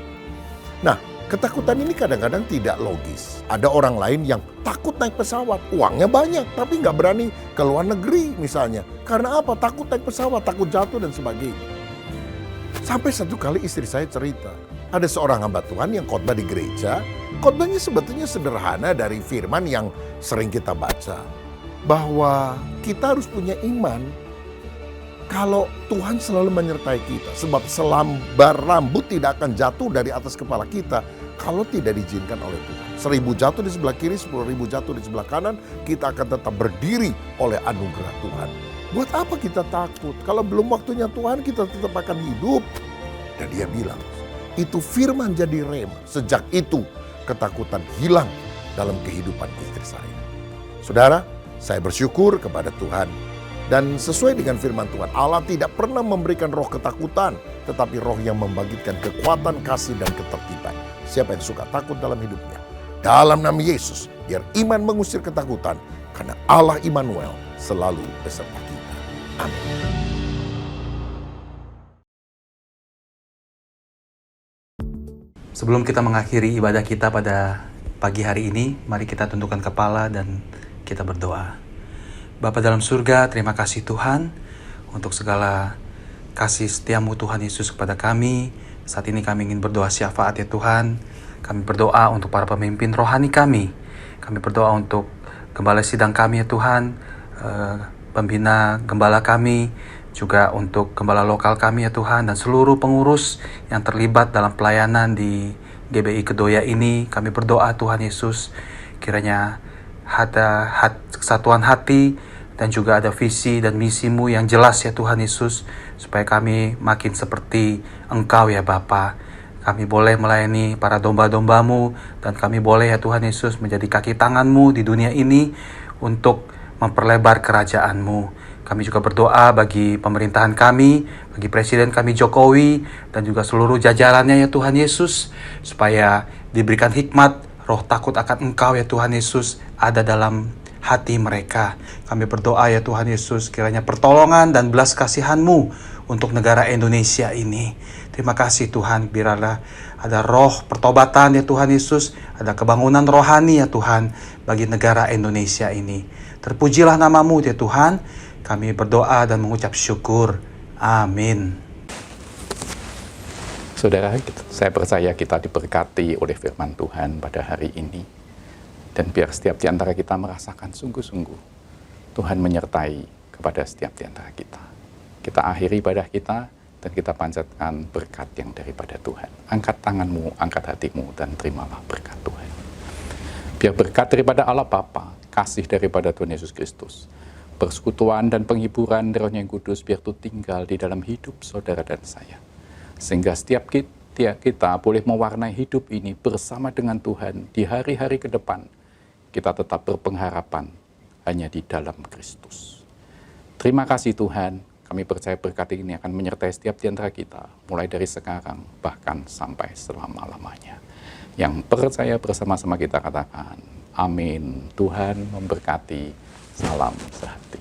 Nah, ketakutan ini kadang-kadang tidak logis. Ada orang lain yang takut naik pesawat, uangnya banyak tapi nggak berani ke luar negeri misalnya. Karena apa? Takut naik pesawat, takut jatuh dan sebagainya. Sampai satu kali istri saya cerita, ada seorang hamba Tuhan yang khotbah di gereja. Khotbahnya sebetulnya sederhana dari firman yang sering kita baca. Bahwa kita harus punya iman kalau Tuhan selalu menyertai kita. Sebab selambar rambut tidak akan jatuh dari atas kepala kita kalau tidak diizinkan oleh Tuhan. 1000 jatuh di sebelah kiri, 10.000 jatuh di sebelah kanan, kita akan tetap berdiri oleh anugerah Tuhan. Buat apa kita takut? Kalau belum waktunya Tuhan, kita tetap akan hidup. Dan dia bilang, itu firman jadi rema. Sejak itu, ketakutan hilang dalam kehidupan istri saya. Saudara, saya bersyukur kepada Tuhan. Dan sesuai dengan firman Tuhan, Allah tidak pernah memberikan roh ketakutan, tetapi roh yang membangkitkan kekuatan, kasih, dan ketertiban. Siapa yang suka takut dalam hidupnya? Dalam nama Yesus, biar iman mengusir ketakutan, karena Allah Immanuel selalu beserta kita. Amin. Sebelum kita mengakhiri ibadah kita pada pagi hari ini, mari kita tundukkan kepala dan kita berdoa. Bapa dalam surga, terima kasih Tuhan untuk segala kasih setiamu Tuhan Yesus kepada kami. Saat ini kami ingin berdoa syafaat ya Tuhan. Kami berdoa untuk para pemimpin rohani kami. Kami berdoa untuk gembala sidang kami ya Tuhan, pembina gembala kami, juga untuk gembala lokal kami ya Tuhan, dan seluruh pengurus yang terlibat dalam pelayanan di GBI Kedoya ini. Kami berdoa Tuhan Yesus, kiranya ada kesatuan hati dan juga ada visi dan misimu yang jelas ya Tuhan Yesus, supaya kami makin seperti Engkau ya Bapa. Kami boleh melayani para domba-dombamu, dan kami boleh ya Tuhan Yesus menjadi kaki tanganmu di dunia ini untuk memperlebar kerajaan-Mu. Kami juga berdoa bagi pemerintahan kami, bagi Presiden kami Jokowi, dan juga seluruh jajarannya ya Tuhan Yesus, supaya diberikan hikmat, roh takut akan Engkau ya Tuhan Yesus ada dalam hati mereka. Kami berdoa ya Tuhan Yesus, kiranya pertolongan dan belas kasihan-Mu untuk negara Indonesia ini. Terima kasih Tuhan, biarlah ada roh pertobatan ya Tuhan Yesus, ada kebangunan rohani ya Tuhan bagi negara Indonesia ini. Terpujilah nama-Mu ya Tuhan. Kami berdoa dan mengucap syukur. Amin. Saudara, saya percaya kita diberkati oleh firman Tuhan pada hari ini. Dan biar setiap di antara kita merasakan sungguh-sungguh Tuhan menyertai kepada setiap di antara kita. Kita akhiri ibadah kita dan kita panjatkan berkat yang daripada Tuhan. Angkat tanganmu, angkat hatimu, dan terimalah berkat Tuhan. Biar berkat daripada Allah Bapa, kasih daripada Tuhan Yesus Kristus, persekutuan dan penghiburan dari Roh yang Kudus biar itu tinggal di dalam hidup saudara dan saya. Sehingga setiap kita boleh mewarnai hidup ini bersama dengan Tuhan di hari-hari ke depan. Kita tetap berpengharapan hanya di dalam Kristus. Terima kasih Tuhan, kami percaya berkat ini akan menyertai setiap di antara kita, mulai dari sekarang bahkan sampai selama-lamanya. Yang percaya bersama-sama kita katakan, amin. Tuhan memberkati. Salam sehati.